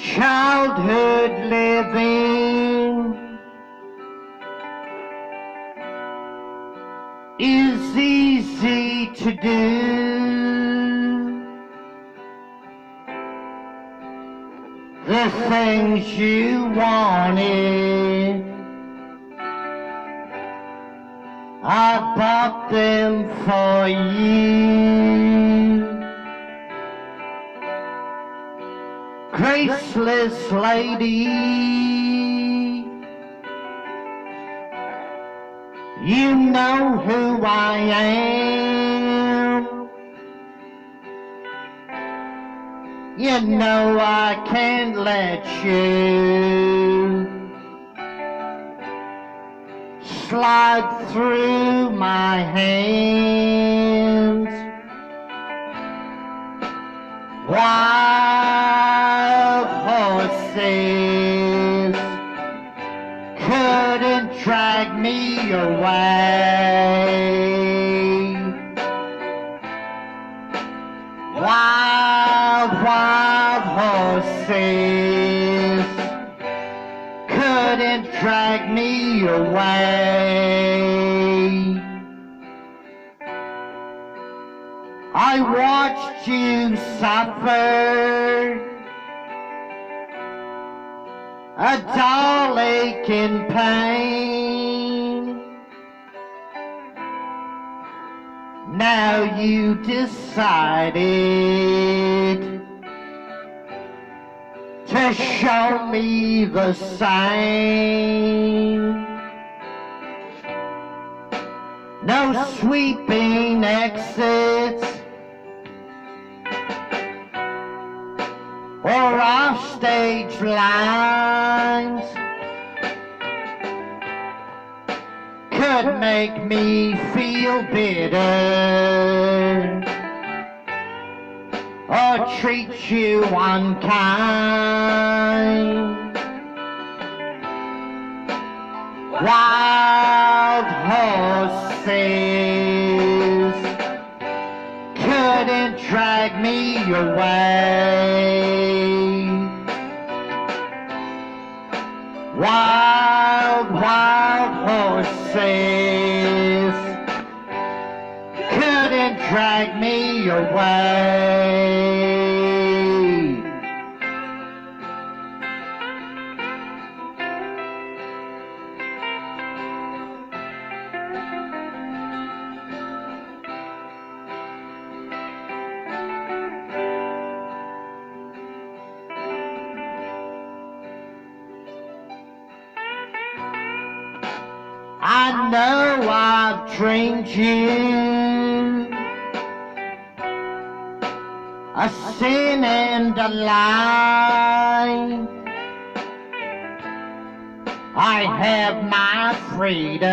Childhood living is easy to do. The things you wanted, I bought them for you. Graceless lady, you know who I am. You know I can't let you slide through my hands. Wild horses couldn't drag me away. Wild horses couldn't drag me away. I watched you suffer a dull ache in pain. Now you decided to show me the same. No sweeping exits or offstage lines could make me feel bitter or treat you unkind. Wild horses couldn't drag me away. Wild horses couldn't drag me away. I know I've dreamed you a sin and a lie. I have my freedom,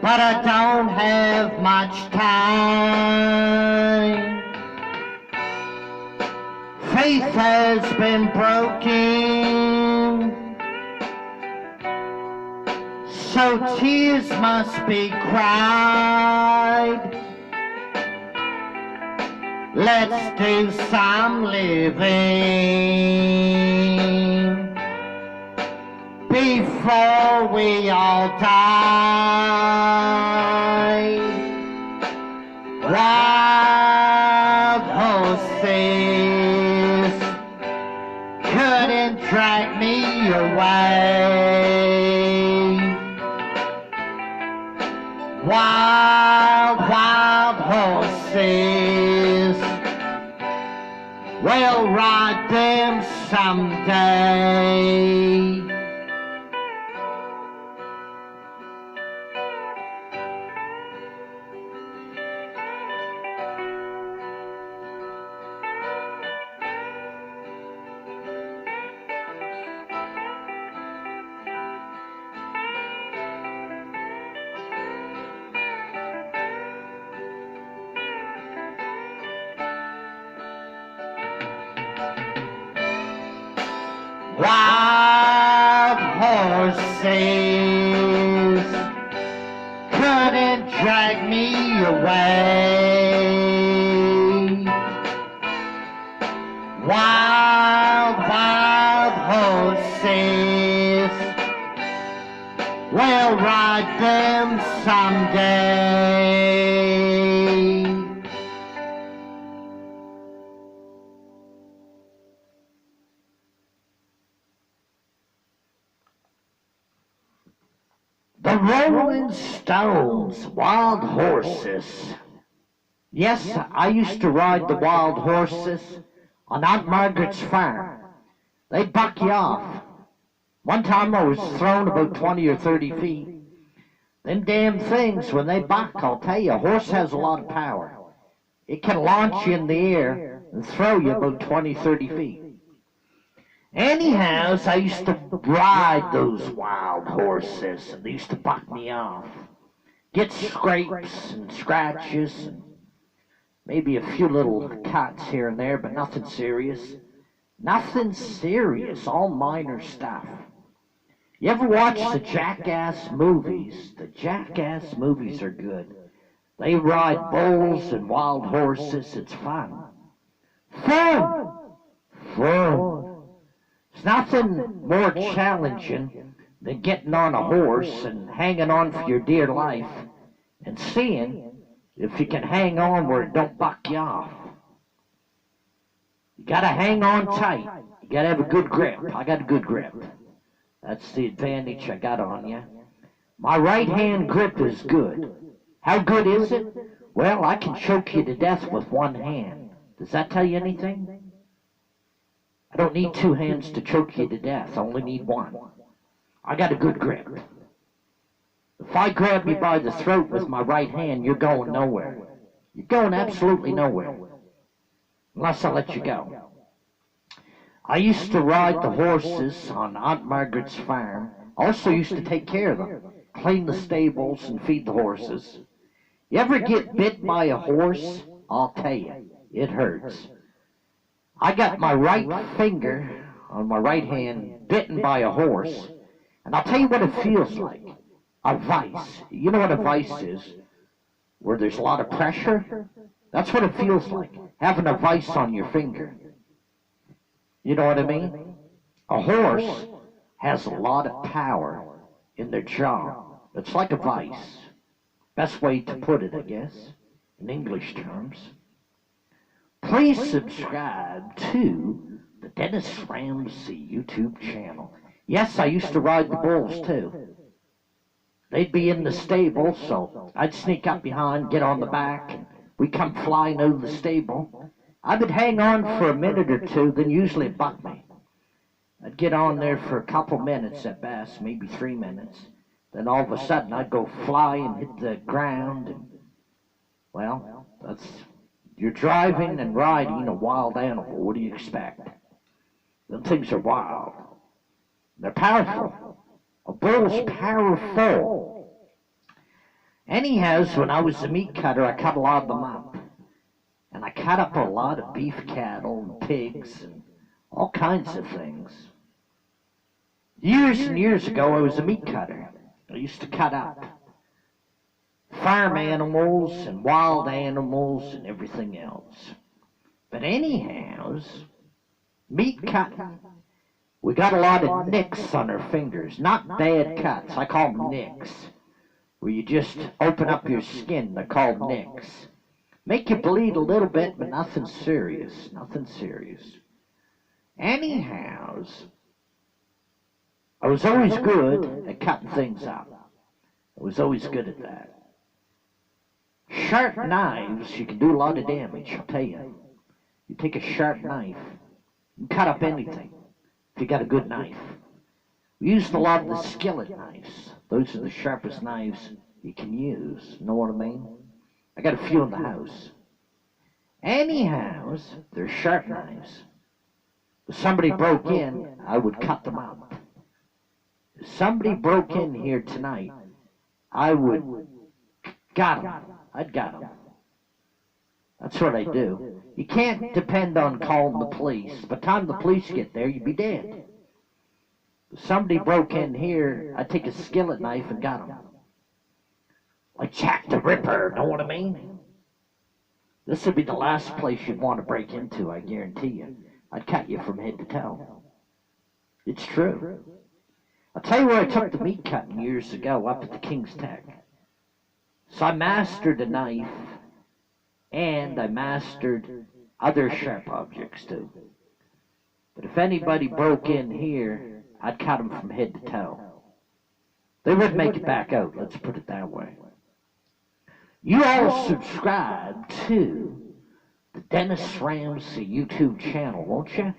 but I don't have much time. Faith has been broken, so tears must be cried. Let's do some living before we all die. Wild horses couldn't drag me away. Wild horses, we'll ride them someday. Wild horses couldn't drag me away. The Rolling Stones, Wild Horses. Yes, I used to ride the wild horses on Aunt Margaret's farm. They'd buck you off. One time I was thrown about 20 or 30 feet. Them damn things, when they buck, I'll tell you, a horse has a lot of power. It can launch you in the air and throw you about 20, 30 feet. Anyhow, I used to ride those wild horses, and they used to buck me off. Get scrapes and scratches, and maybe a few little cuts here and there, but nothing serious. Nothing serious, all minor stuff. You ever watch the Jackass movies? The Jackass movies are good. They ride bulls and wild horses. It's fun. Fun! Fun. It's nothing more challenging than getting on a horse and hanging on for your dear life and seeing if you can hang on where it don't buck you off. You gotta hang on tight. You gotta have a good grip. I got a good grip. That's the advantage I got on you. My right hand grip is good. How good is it? Well, I can choke you to death with one hand. Does that tell you anything? I don't need two hands to choke you to death. I only need one. I got a good grip. If I grab you by the throat with my right hand, you're going nowhere. You're going absolutely nowhere. Unless I let you go. I used to ride the horses on Aunt Margaret's farm. Also used to take care of them. Clean the stables and feed the horses. You ever get bit by a horse? I'll tell you, it hurts. I got my right finger on my right hand bitten by a horse. And I'll tell you what it feels like. A vice. You know what a vice is? Where there's a lot of pressure? That's what it feels like, having a vice on your finger. You know what I mean? A horse has a lot of power in their jaw. It's like a vice. Best way to put it, I guess, in English terms. Please subscribe to the Dennis Ramsay YouTube channel. Yes, I used to ride the bulls too. They'd be in the stable, so I'd sneak up behind, get on the back, and we'd come flying out of the stable. I would hang on for a minute or two, then usually it bucked me. I'd get on there for a couple minutes at best, maybe 3 minutes. Then all of a sudden I'd go fly and hit the ground. And, well, you're driving and riding a wild animal. What do you expect? Them things are wild. They're powerful. A bull's powerful. Anyhow, when I was a meat cutter, I cut a lot of them up. And I cut up a lot of beef cattle and pigs and all kinds of things. Years and years ago, I was a meat cutter. I used to cut up farm animals and wild animals and everything else. But anyhow, meat cutting, we got a lot of nicks on our fingers. Not bad cuts, I call them nicks. Where you just open up your skin, they're called nicks. Make you bleed a little bit, but nothing serious, nothing serious. Anyhow, I was always good at cutting things up. I was always good at that. Sharp knives, you can do a lot of damage, I'll tell you. You take a sharp knife, you can cut up anything if you got a good knife. We used a lot of the skillet knives. Those are the sharpest knives you can use, know what I mean? I got a few in the house. Anyhow, they're sharp knives. If somebody broke in, I would cut them up. If somebody broke in here tonight, I would got them. I'd got them. That's what I do. You can't depend on calling the police. By the time the police get there, you'd be dead. If somebody broke in here, I'd take a skillet knife and got them. Like Jack the Ripper, know what I mean? This would be the last place you'd want to break into, I guarantee you. I'd cut you from head to toe. It's true. I'll tell you where I took the meat cutting years ago, up at the King's Tech. So I mastered a knife, and I mastered other sharp objects too. But if anybody broke in here, I'd cut them from head to toe. They wouldn't make it back out, let's put it that way. You all subscribe to the Dennis Ramsay YouTube channel, won't you?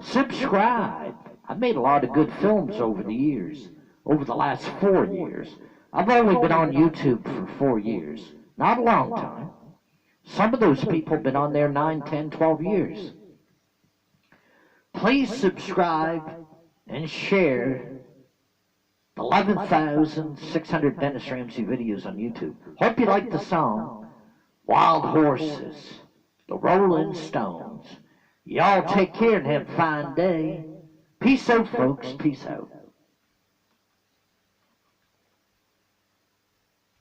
Subscribe. I've made a lot of good films over the years, over the last 4 years. I've only been on YouTube for 4 years. Not a long time. Some of those people have been on there 9, 10, 12 years. Please subscribe and share 11,600 Dennis Ramsay videos on YouTube. Hope you like the song, Wild Horses, the Rolling Stones. Y'all take care and have a fine day. Peace out, folks. Peace out.